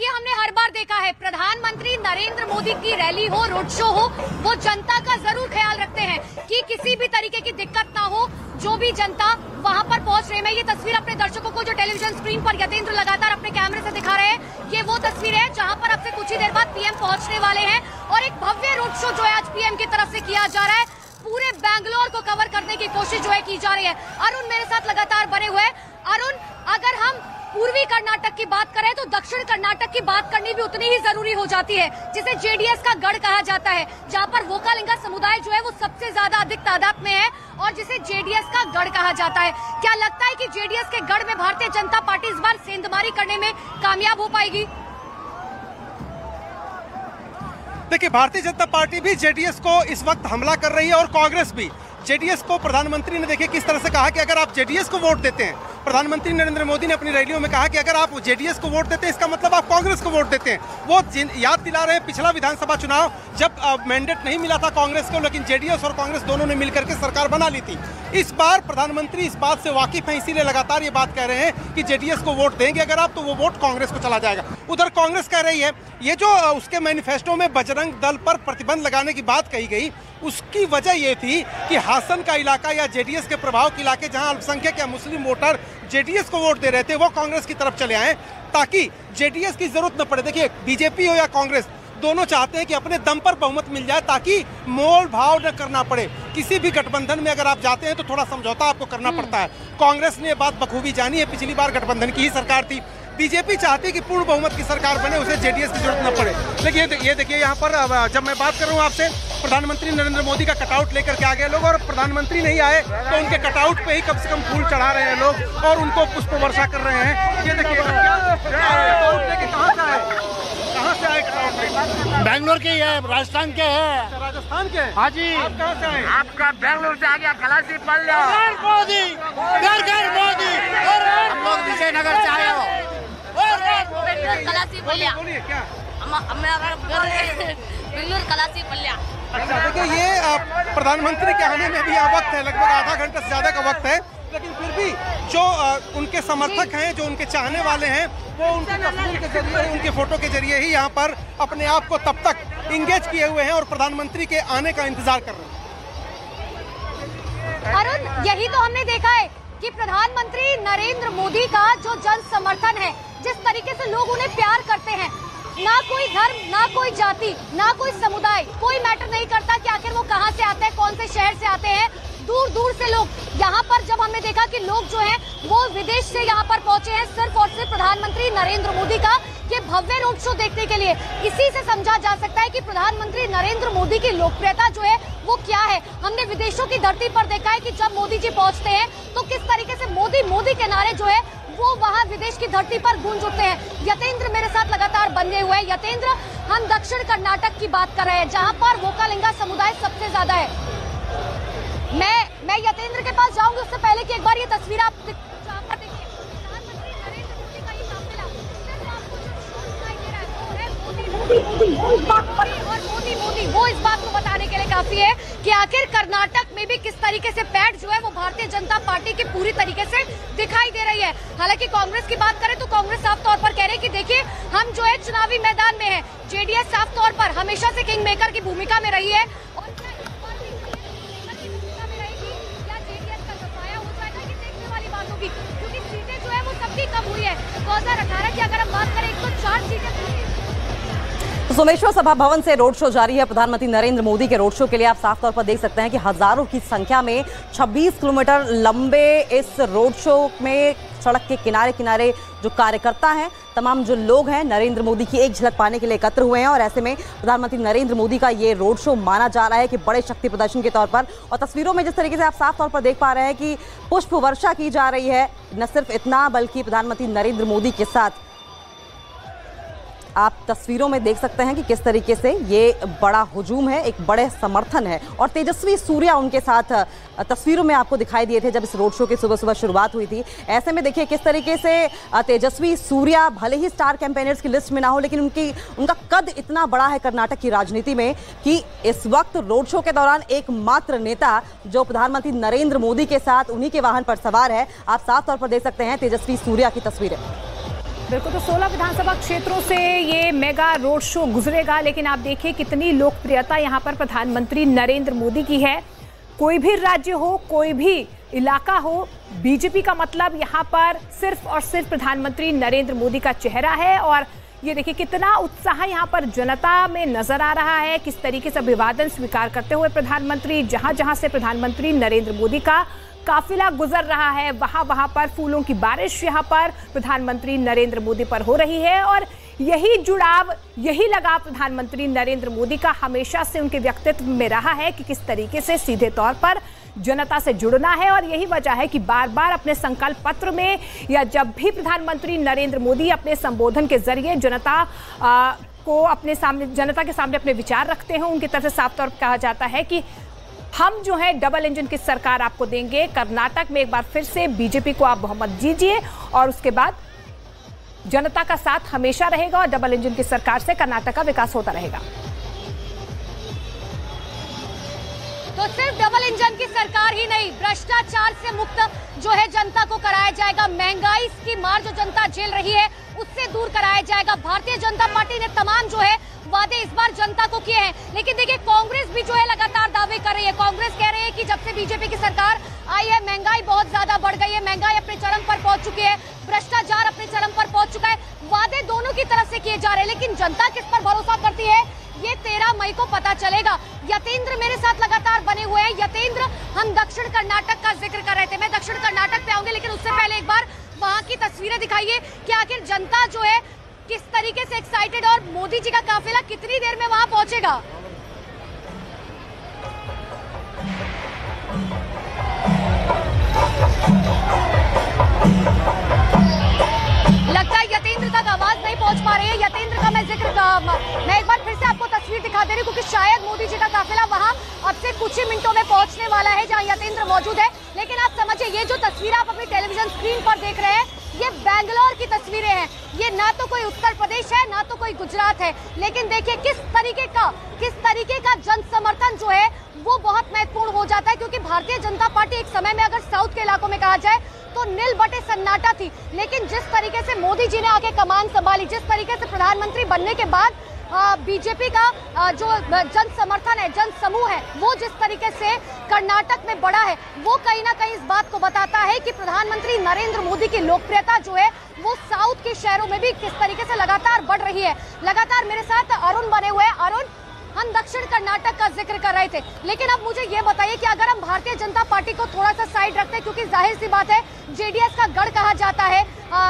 देखिए, हमने हर बार देखा है प्रधानमंत्री नरेंद्र मोदी की रैली हो, रोड शो हो, वो जनता का जरूर ख्याल रखते हैं कि किसी भी तरीके की दिक्कत ना हो। जो भी जनता वहां पर पहुंच रहे हैं, ये तस्वीर अपने दर्शकों को जो टेलीविजन स्क्रीन पर यतेंद्र लगातार अपने कैमरे से दिखा रहे हैं, ये वो तस्वीर है जहां पर अब से कुछ ही देर बाद पीएम पहुंचने वाले हैं और एक भव्य रोड शो जो है आज पीएम की तरफ से किया जा रहा है। पूरे बैंगलोर को कवर करने की कोशिश जो है की जा रही है। अरुण मेरे साथ लगातार बने हुए। अरुण, अगर हम पूर्वी कर्नाटक की बात करें तो दक्षिण कर्नाटक की बात करनी भी उतनी ही जरूरी हो जाती है, जिसे जेडीएस का गढ़ कहा जाता है, जहां पर वोकालिंगा समुदाय जो है वो सबसे ज्यादा अधिक तादाद में है और जिसे जेडीएस का गढ़ कहा जाता है। क्या लगता है कि जेडीएस के गढ़ में भारतीय जनता पार्टी इस बार सेंधमारी करने में कामयाब हो पाएगी? देखिए, भारतीय जनता पार्टी भी जेडीएस को इस वक्त हमला कर रही है और कांग्रेस भी। जेडीएस को प्रधानमंत्री ने देखिए किस तरह से कहा कि अगर आप जेडीएस को वोट देते हैं, प्रधानमंत्री नरेंद्र मोदी ने अपनी रैलियों में कहा कि अगर आप जेडीएस को वोट देते हैं इसका मतलब आप कांग्रेस को वोट देते हैं। वो याद दिला रहे हैं पिछला विधानसभा चुनाव जब मैंडेट नहीं मिला था कांग्रेस को, लेकिन जेडीएस और कांग्रेस दोनों ने मिलकर के सरकार बना ली थी। इस बार प्रधानमंत्री इस बात से वाकिफ है, इसीलिए लगातार ये बात कह रहे हैं कि जेडीएस को वोट देंगे अगर आप, तो वो वोट कांग्रेस को चला जाएगा। उधर कांग्रेस कह रही है, ये जो उसके मैनिफेस्टो में बजरंग दल पर प्रतिबंध लगाने की बात कही गई, उसकी वजह ये थी कि हासन का इलाका या जेडीएस के प्रभाव के इलाके जहां अल्पसंख्यक या मुस्लिम वोटर जेडीएस को वोट दे रहे थे, वो कांग्रेस की तरफ चले आए ताकि जेडीएस की जरूरत न पड़े। देखिए, बीजेपी हो या कांग्रेस, दोनों चाहते हैं कि अपने दम पर बहुमत मिल जाए ताकि मोल भाव न करना पड़े। किसी भी गठबंधन में अगर आप जाते हैं तो थोड़ा समझौता आपको करना पड़ता है। कांग्रेस ने ये बात बखूबी जानी है, पिछली बार गठबंधन की ही सरकार थी। बीजेपी चाहती है कि पूर्ण बहुमत की सरकार बने, उसे जेडीएस की जरूरत न पड़े। लेकिन ये देखिए, यहाँ पर जब मैं बात कर रहा हूँ आपसे, प्रधानमंत्री नरेंद्र मोदी का कटआउट लेकर के आ गए लोग, और प्रधानमंत्री नहीं आए तो उनके कटआउट पे ही कम से कम फूल चढ़ा रहे हैं लोग और उनको पुष्प वर्षा कर रहे हैं। ये देखिए, कटआउट लेके कहाँ से आए कटआउट? बैंगलोर के है, राजस्थान के है। राजस्थान के? हाँ जी। आप कहाँ से आए? आपका बैंगलोर से आ गया खलासी पल्ला। मोदी, घर घर मोदी। हम लोग विजयनगर से आए हो। खलासी पल्ला। बोलिए क्या? हमारा घर बेंगलुरु खलासी पल्ला। अच्छा, देखिए, ये प्रधानमंत्री के आने में भी वक्त है, लगभग आधा घंटा से ज्यादा का वक्त है, लेकिन फिर भी जो उनके समर्थक हैं, जो उनके चाहने वाले हैं, वो उनकी तस्वीर के जरिए, उनके फोटो के जरिए ही यहाँ पर अपने आप को तब तक इंगेज किए हुए हैं और प्रधानमंत्री के आने का इंतजार कर रहे हैं। अरुण, यही तो हमने देखा है कि प्रधानमंत्री नरेंद्र मोदी का जो जन समर्थन है, जिस तरीके से लोग उन्हें प्यार करते हैं, ना कोई धर्म, ना कोई जाति, ना कोई समुदाय, कोई मैटर नहीं करता कि आखिर वो कहां से आते हैं, कौन से शहर से आते हैं। दूर दूर से लोग यहाँ पर, जब हमने देखा कि लोग जो हैं वो विदेश से यहाँ पर पहुंचे हैं सिर्फ और सिर्फ प्रधानमंत्री नरेंद्र मोदी का ये भव्य रोड शो देखने के लिए। इसी से समझा जा सकता है कि प्रधानमंत्री नरेंद्र मोदी की लोकप्रियता जो है वो क्या है। हमने विदेशों की धरती पर देखा है कि जब मोदी जी पहुंचते हैं तो किस तरीके से मोदी मोदी के नारे जो है वो वहां विदेश की धरती पर गूंज उठते हैं। यतेंद्र मेरे साथ लगातार बने हुए हैं। यतेंद्र, हम दक्षिण कर्नाटक की बात कर रहे हैं जहां पर वोकालिंगा समुदाय सबसे ज्यादा है। मैं यतेंद्र के पास जाऊंगी उससे पहले कि एक बार ये तस्वीर आप देखिए, प्रधानमंत्री नरेंद्र मोदी का ये काफिला सिर्फ आपको जो शो दिखाई दे रहा है वो इस बात को बताने के लिए काफी है कि आखिर कर्नाटक में भी किस तरीके से पैठ जो है वो भारतीय जनता पार्टी की पूरी तरीके से दिखाई दे रही है। हालांकि कांग्रेस की बात करें तो कांग्रेस साफ तौर पर कह रही है कि देखिए, हम जो है चुनावी मैदान में है। जेडीएस साफ तौर पर हमेशा से किंग मेकर की भूमिका में रही है और क्योंकि सीटें जो है वो सबकी कम हुई है। 2018 की अगर हम बात करें 104 सीटें। तो सोमेश्वर सभा भवन से रोड शो जारी है। प्रधानमंत्री नरेंद्र मोदी के रोड शो के लिए आप साफ तौर पर देख सकते हैं कि हजारों की संख्या में 26 किलोमीटर लंबे इस रोड शो में सड़क के किनारे किनारे जो कार्यकर्ता हैं, तमाम जो लोग हैं, नरेंद्र मोदी की एक झलक पाने के लिए एकत्र हुए हैं। और ऐसे में प्रधानमंत्री नरेंद्र मोदी का ये रोड शो माना जा रहा है कि बड़े शक्ति प्रदर्शन के तौर पर। और तस्वीरों में जिस तरीके से आप साफ तौर पर देख पा रहे हैं कि पुष्प वर्षा की जा रही है, न सिर्फ इतना बल्कि प्रधानमंत्री नरेंद्र मोदी के साथ आप तस्वीरों में देख सकते हैं कि किस तरीके से ये बड़ा हुजूम है, एक बड़े समर्थन है। और तेजस्वी सूर्या उनके साथ तस्वीरों में आपको दिखाई दिए थे जब इस रोड शो की सुबह सुबह शुरुआत हुई थी। ऐसे में देखिए किस तरीके से तेजस्वी सूर्या भले ही स्टार कैंपेनर्स की लिस्ट में ना हो, लेकिन उनका कद इतना बड़ा है कर्नाटक की राजनीति में कि इस वक्त रोड शो के दौरान एकमात्र नेता जो प्रधानमंत्री नरेंद्र मोदी के साथ उन्हीं के वाहन पर सवार है। आप साफ तौर पर देख सकते हैं तेजस्वी सूर्या की तस्वीरें। बिल्कुल, तो 16 विधानसभा क्षेत्रों से ये मेगा रोड शो गुजरेगा, लेकिन आप देखिए कितनी लोकप्रियता यहाँ पर प्रधानमंत्री नरेंद्र मोदी की है। कोई भी राज्य हो, कोई भी इलाका हो, बीजेपी का मतलब यहाँ पर सिर्फ और सिर्फ प्रधानमंत्री नरेंद्र मोदी का चेहरा है। और ये देखिए कितना उत्साह यहाँ पर जनता में नजर आ रहा है, किस तरीके से अभिवादन स्वीकार करते हुए प्रधानमंत्री, जहां जहां से प्रधानमंत्री नरेंद्र मोदी का काफिला गुजर रहा है वहां पर फूलों की बारिश यहाँ पर प्रधानमंत्री नरेंद्र मोदी पर हो रही है। और यही जुड़ाव, यही लगाव प्रधानमंत्री नरेंद्र मोदी का हमेशा से उनके व्यक्तित्व में रहा है कि किस तरीके से सीधे तौर पर जनता से जुड़ना है। और यही वजह है कि बार बार अपने संकल्प पत्र में या जब भी प्रधानमंत्री नरेंद्र मोदी अपने संबोधन के जरिए जनता को अपने सामने, जनता के सामने अपने विचार रखते हैं, उनकी तरफ से साफ तौर पर कहा जाता है कि हम जो है डबल इंजन की सरकार आपको देंगे। कर्नाटक में एक बार फिर से बीजेपी को आप बहुमत दीजिए और उसके बाद जनता का साथ हमेशा रहेगा और डबल इंजन की सरकार से कर्नाटक का विकास होता रहेगा। तो सिर्फ डबल इंजन की सरकार ही नहीं, भ्रष्टाचार से मुक्त जो है जनता को कराया जाएगा। महंगाई की मार जो जनता झेल रही है उससे दूर कराया जाएगा। भारतीय जनता पार्टी ने तमाम जो है वादे इस बार जनता को किए हैं, लेकिन देखिए कांग्रेस भी जो है लगातार दावे कर रही है। कांग्रेस कह रही है कि जब से बीजेपी की सरकार आई है महंगाई बहुत ज्यादा बढ़ गई है, महंगाई अपने चरम पर पहुंच चुकी है, भ्रष्टाचार अपने चरम पर पहुंच चुका है। वादे दोनों की तरफ से किए जा रहे हैं, लेकिन जनता किस पर भरोसा करती है ये 13 मई को पता चलेगा। यतेंद्र मेरे साथ लगातार बने हुए हैं। यतेंद्र, हम दक्षिण कर्नाटक का जिक्र कर रहे थे, मैं दक्षिण कर्नाटक पे आऊंगी, लेकिन उससे पहले एक बार वहां की तस्वीरें दिखाइए कि आखिर जनता जो है किस तरीके से एक्साइटेड और मोदी जी का काफिला कितनी देर में वहां पहुंचेगा। लगता है यतेंद्र तक आवाज नहीं पहुंच पा रही है। यतेंद्र का मैं एक बार फिर से आपको तस्वीर दिखा दे रही हूँ, क्योंकि शायद मोदी जी का काफिला वहां अब से कुछ ही मिनटों में पहुंचने वाला है जहां यतेंद्र मौजूद है। लेकिन आप समझिए, ये जो तस्वीर आप अपनी टेलीविजन स्क्रीन पर देख रहे हैं ये बेंगलोर की तस्वीरें हैं। ये ना तो कोई उत्तर प्रदेश है ना तो कोई गुजरात है, लेकिन देखिए किस तरीके का जन समर्थन जो है वो बहुत महत्वपूर्ण हो जाता है। क्योंकि भारतीय जनता पार्टी एक समय में अगर साउथ के इलाकों में कहा जाए तो नील बटे सन्नाटा थी, लेकिन जिस तरीके से मोदी जी ने आके कमान संभाली, जिस तरीके से प्रधानमंत्री बनने के बाद बीजेपी का जो जन समर्थन है, जन समूह है, वो जिस तरीके से कर्नाटक में बढ़ा है, वो कहीं ना कहीं इस बात को बताता है कि प्रधानमंत्री नरेंद्र मोदी की लोकप्रियता जो है वो साउथ के शहरों में भी किस तरीके से लगातार बढ़ रही है। लगातार मेरे साथ अरुण बने हुए हैं। अरुण, हम दक्षिण कर्नाटक का जिक्र कर रहे थे, लेकिन अब मुझे ये बताइए कि अगर हम भारतीय जनता पार्टी को थोड़ा सा साइड रखते हैं, क्योंकि जाहिर सी बात है जेडीएस का गढ़ कहा जाता है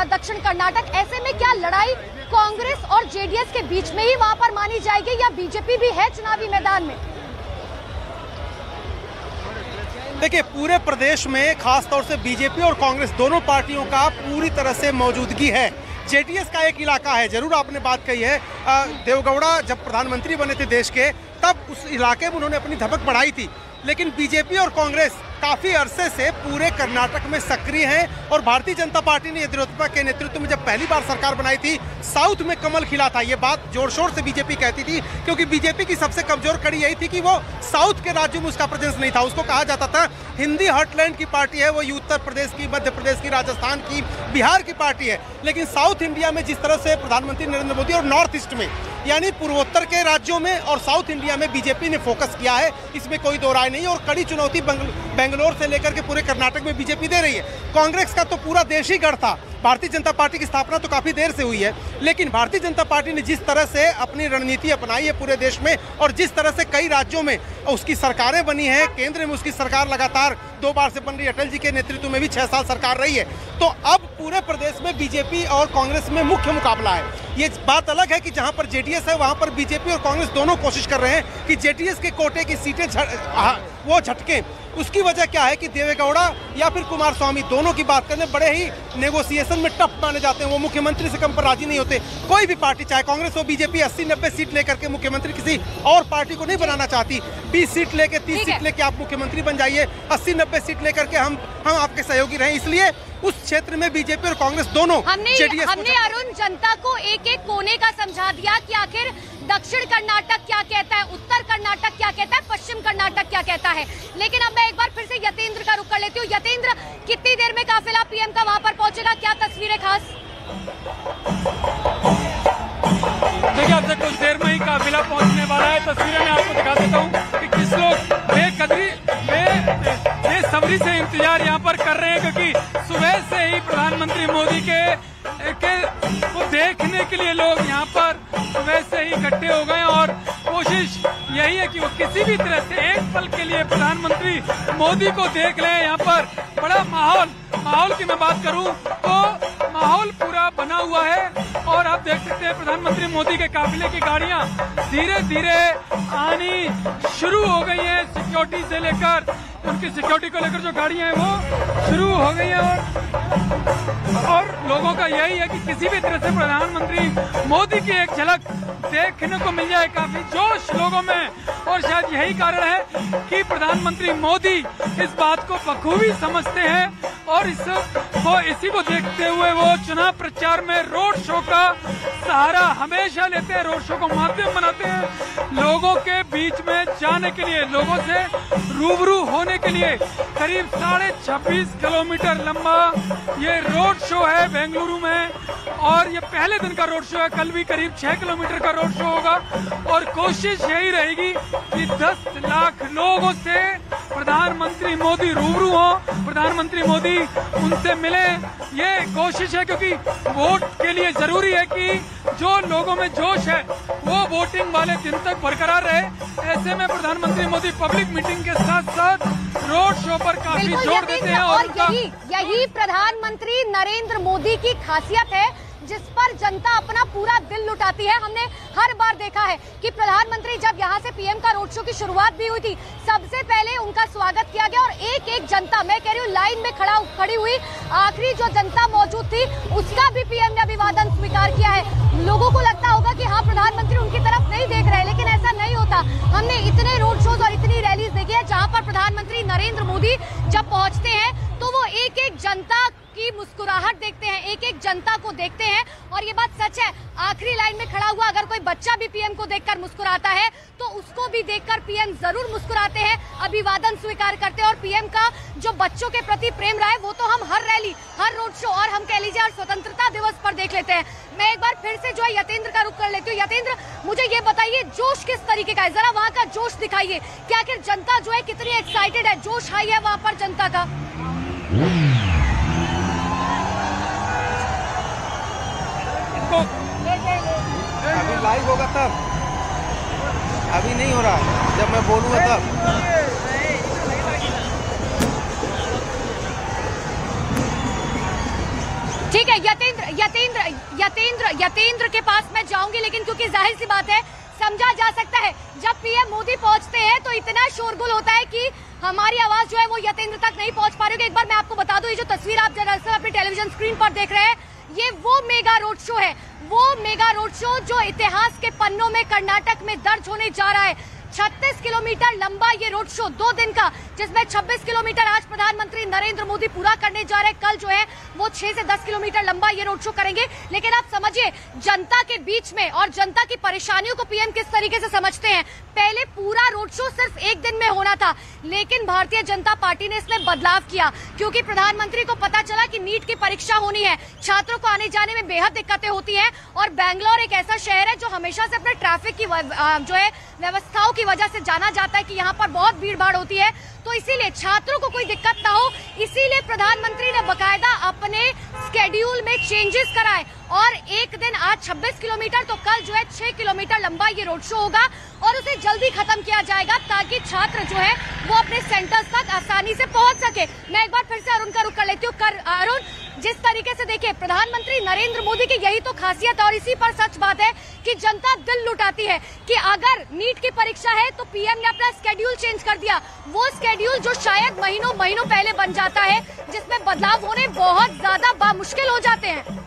दक्षिण कर्नाटक, ऐसे में क्या लड़ाई कांग्रेस और जेडीएस के बीच में ही वहां पर मानी जाएगी या बीजेपी भी है चुनावी मैदान में? देखिए, पूरे प्रदेश में खासतौर से बीजेपी और कांग्रेस दोनों पार्टियों का पूरी तरह से मौजूदगी है। जेडीएस का एक इलाका है, जरूर आपने बात कही है, देवगौड़ा जब प्रधानमंत्री बने थे देश के तब उस इलाके में उन्होंने अपनी धमक बढ़ाई थी, लेकिन बीजेपी और कांग्रेस काफी अरसे से पूरे कर्नाटक में सक्रिय हैं। और भारतीय जनता पार्टी ने येदियुरप्पा के नेतृत्व में जब पहली बार सरकार बनाई थी साउथ में कमल खिला था। ये बात जोर शोर से बीजेपी कहती थी, क्योंकि बीजेपी की सबसे कमजोर कड़ी यही थी कि वो साउथ के राज्यों में उसका प्रेजेंस नहीं था। उसको कहा जाता था हिंदी हार्टलैंड की पार्टी है, वो उत्तर प्रदेश की, मध्य प्रदेश की, राजस्थान की, बिहार की पार्टी है। लेकिन साउथ इंडिया में जिस तरह से प्रधानमंत्री नरेंद्र मोदी और नॉर्थ ईस्ट में यानी पूर्वोत्तर के राज्यों में और साउथ इंडिया में बीजेपी ने फोकस किया है, इसमें कोई दो राय नहीं। और कड़ी चुनौती बेंगलोर से लेकर के पूरे कर्नाटक में बीजेपी दे रही है। कांग्रेस का तो पूरा देश ही गढ़ था। भारतीय जनता पार्टी की स्थापना तो काफी देर से हुई है, लेकिन भारतीय जनता पार्टी ने जिस तरह से अपनी रणनीति अपनाई है पूरे देश में और जिस तरह से कई राज्यों में उसकी सरकारें बनी हैं, केंद्र में उसकी सरकार लगातार 2 बार से बन रही है, अटल जी के नेतृत्व में भी 6 साल सरकार रही है, तो अब पूरे प्रदेश में बीजेपी और कांग्रेस में मुख्य मुकाबला है। ये बात अलग है कि जहां पर जेडीएस है वहां पर बीजेपी और कांग्रेस दोनों कोशिश कर रहे हैं कि जेडीएस के कोटे की सीटें वो झटके। उसकी वजह क्या है कि देवेगौड़ा या फिर कुमारस्वामी दोनों की बात करने बड़े ही नेगोशिएशन में टफ माने जाते हैं। वो मुख्यमंत्री से कम पर राजी नहीं होते। कोई भी पार्टी चाहे कांग्रेस हो बीजेपी 80-90 सीट लेकर के मुख्यमंत्री किसी और पार्टी को नहीं बनाना चाहती। 20 सीट लेके 30 सीट लेके आप मुख्यमंत्री बन जाइए, 80-90 सीट लेकर के हम आपके सहयोगी रहें। इसलिए उस क्षेत्र में बीजेपी और कांग्रेस दोनों हमने अरुण जनता को एक एक कोने का समझा दिया कि आखिर दक्षिण कर्नाटक क्या कहता है, उत्तर कर्नाटक क्या कहता है, पश्चिम कर्नाटक क्या कहता है। लेकिन अब मैं एक बार फिर से यतेंद्र का रुख कर लेती हूँ। यतेंद्र, कितनी देर में काफिला पीएम का वहां पर पहुंचेगा, क्या तस्वीरें खास? देखिए आपसे कुछ देर में ही काफिला पहुंचने वाला है। तस्वीरें मैं आपको दिखा देता हूं कि किस लोग बेसब्री से इंतजार यहाँ पर कर रहे हैं, क्योंकि सुबह से ही प्रधानमंत्री मोदी के को देखने के लिए लोग यहाँ पर सुबह से ही इकट्ठे हो गए और कोशिश यही है कि वो किसी भी तरह से एक पल के लिए प्रधानमंत्री मोदी को देख लें। यहाँ पर बड़ा माहौल की मैं बात करूं तो माहौल पूरा बना हुआ है और आप देख सकते हैं प्रधानमंत्री मोदी के काफिले की गाड़ियां धीरे धीरे आनी शुरू हो गई हैं। सिक्योरिटी से लेकर उनकी सिक्योरिटी को लेकर जो गाड़ियां हैं वो शुरू हो गई हैं और लोगों का यही है कि किसी भी तरह से प्रधानमंत्री मोदी की एक झलक देखने को मिल जाए। काफी जोश लोगों में और शायद यही कारण है कि प्रधानमंत्री मोदी इस बात को बखूबी समझते हैं और इसी को देखते हुए वो चुनाव प्रचार में रोड शो का सहारा हमेशा लेते हैं, रोड शो को माध्यम बनाते हैं लोगों के बीच में जाने के लिए, लोगों से रूबरू होने के लिए। करीब 26.5 किलोमीटर लंबा ये रोड शो है बेंगलुरु में और ये पहले दिन का रोड शो है। कल भी करीब 6 किलोमीटर का रोड शो होगा और कोशिश यही रहेगी कि 10 लाख लोगों से प्रधानमंत्री मोदी रूबरू हो, प्रधानमंत्री मोदी उनसे मिले। ये कोशिश है क्योंकि वोट के लिए जरूरी है कि जो लोगों में जोश है वो वोटिंग वाले दिन तक बरकरार रहे। ऐसे में प्रधानमंत्री मोदी पब्लिक मीटिंग के साथ साथ रोड शो पर काफी जोर देते हैं और यही प्रधानमंत्री नरेंद्र मोदी की खासियत है जिस पर जनता अपना पूरा दिल लुटाती है। हमने हर बार देखा है कि प्रधानमंत्री जब यहाँ से पीएम का रोड शो की शुरुआत भी हुई थी, सबसे पहले उनका स्वागत किया गया और एक एक जनता, मैं कह रही हूँ लाइन में खड़ी हुई आखिरी जो जनता मौजूद थी उसका भी पीएम ने अभिवादन स्वीकार किया है। लोगों को लगता होगा कि हाँ प्रधानमंत्री उनकी तरफ नहीं देख रहे, लेकिन ऐसा नहीं होता। हमने इतने रोड शोज और इतनी रैलीज देखी है जहाँ पर प्रधानमंत्री नरेंद्र मोदी जब पहुँचते हैं तो वो एक एक जनता की मुस्कुराहट देखते हैं, एक एक जनता को देखते हैं और ये बात सच है। आखिरी लाइन में खड़ा हुआ अगर कोई बच्चा भी पीएम को देखकर मुस्कुराता है तो उसको भी देखकर पीएम जरूर मुस्कुराते हैं, अभिवादन स्वीकार करते हैं और पीएम का जो बच्चों के प्रति प्रेम रहा है वो तो हम हर रैली, हर रोड शो और हम कह लीजिए हर स्वतंत्रता दिवस पर देख लेते हैं। मैं एक बार फिर से जो है यतेंद्र का रुख कर लेती हूँ। यतेंद्र, मुझे ये बताइए जोश किस तरीके का है, जरा वहाँ का जोश दिखाइए। क्या आखिर जनता जो है कितनी एक्साइटेड है, जोश हाई है वहाँ पर जनता का? अभी लाइव होगा तब, अभी नहीं हो रहा, जब मैं बोलूँगा तब। ठीक है यतेंद्र के पास मैं जाऊंगी, लेकिन क्योंकि जाहिर सी बात है समझा जा सकता है जब पीएम मोदी पहुंचते हैं तो इतना शोरगुल होता है कि हमारी आवाज जो है वो यतेंद्र तक नहीं पहुंच पा रही होगी। एक बार मैं आपको बता दूं, ये जो तस्वीर आप दरअसल अपनी टेलीविजन स्क्रीन पर देख रहे हैं ये वो मेगा रोड शो है, वो मेगा रोड शो जो इतिहास के पन्नों में कर्नाटक में दर्ज होने जा रहा है। 36 किलोमीटर लंबा ये रोड शो 2 दिन का, जिसमें 26 किलोमीटर आज प्रधानमंत्री नरेंद्र मोदी पूरा करने जा रहे हैं। कल जो है वो 6 से 10 किलोमीटर लंबा ये रोड शो करेंगे। लेकिन आप समझिए जनता के बीच में और जनता की परेशानियों को पीएम किस तरीके से समझते हैं। पहले पूरा रोड शो सिर्फ एक दिन में होना था, लेकिन भारतीय जनता पार्टी ने इसमें बदलाव किया क्योंकि प्रधानमंत्री को पता चला कि नीट की परीक्षा होनी है, छात्रों को आने जाने में बेहद दिक्कतें होती हैं और बैंगलोर एक ऐसा शहर है जो हमेशा से अपने ट्रैफिक की जो है व्यवस्थाओं की वजह से जाना जाता है कि यहाँ पर बहुत भीड़ भाड़ होती है। तो इसीलिए छात्रों को कोई दिक्कत ना हो, इसीलिए प्रधानमंत्री ने बकायदा अपने स्केड्यूल में चेंजेस कराए और एक दिन आज 26 किलोमीटर तो कल जो है 6 किलोमीटर लंबा ये रोड शो होगा और उसे जल्दी खत्म किया जाएगा ताकि छात्र जो है वो अपने सेंटर्स तक आसानी से पहुंच सके। मैं एक बार फिर से अरुण का रुख कर लेती हूँ। अरुण, जिस तरीके से देखिए प्रधानमंत्री नरेंद्र मोदी की यही तो खासियत और इसी पर सच बात है कि जनता दिल लुटाती है कि अगर नीट की परीक्षा है तो पीएम ने अपना स्केड्यूल चेंज कर दिया, वो स्केड्यूल जो शायद महीनों पहले बन जाता है जिसमें बदलाव होने बहुत ज्यादा मुश्किल हो जाते हैं।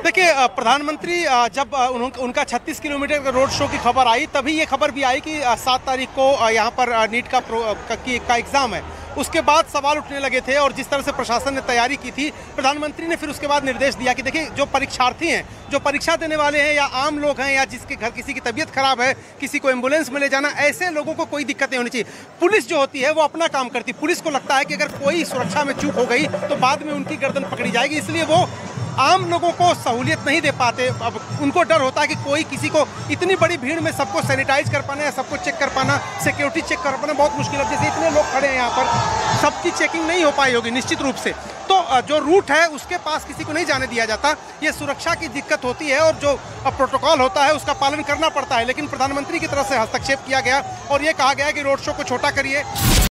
देखिए प्रधानमंत्री जब उनका 36 किलोमीटर का रोड शो की खबर आई तभी ये खबर भी आई कि 7 तारीख को यहाँ पर नीट का एग्ज़ाम है उसके बाद सवाल उठने लगे थे और जिस तरह से प्रशासन ने तैयारी की थी, प्रधानमंत्री ने फिर उसके बाद निर्देश दिया कि देखिए जो परीक्षार्थी हैं, जो परीक्षा देने वाले हैं या आम लोग हैं या जिसके घर किसी की तबीयत खराब है, किसी को एम्बुलेंस में ले जाना, ऐसे लोगों को कोई दिक्कत नहीं होनी चाहिए। पुलिस जो होती है वो अपना काम करती है। पुलिस को लगता है कि अगर कोई सुरक्षा में चूक हो गई तो बाद में उनकी गर्दन पकड़ी जाएगी, इसलिए वो आम लोगों को सहूलियत नहीं दे पाते। अब उनको डर होता है कि कोई किसी को इतनी बड़ी भीड़ में सबको सैनिटाइज कर पाना या सबको चेक कर पाना, सिक्योरिटी चेक कर पाना बहुत मुश्किल है। जैसे इतने लोग खड़े हैं यहाँ पर, सबकी चेकिंग नहीं हो पाई होगी निश्चित रूप से। तो जो रूट है उसके पास किसी को नहीं जाने दिया जाता। ये सुरक्षा की दिक्कत होती है और जो प्रोटोकॉल होता है उसका पालन करना पड़ता है। लेकिन प्रधानमंत्री की तरफ से हस्तक्षेप किया गया और ये कहा गया कि रोड शो को छोटा करिए।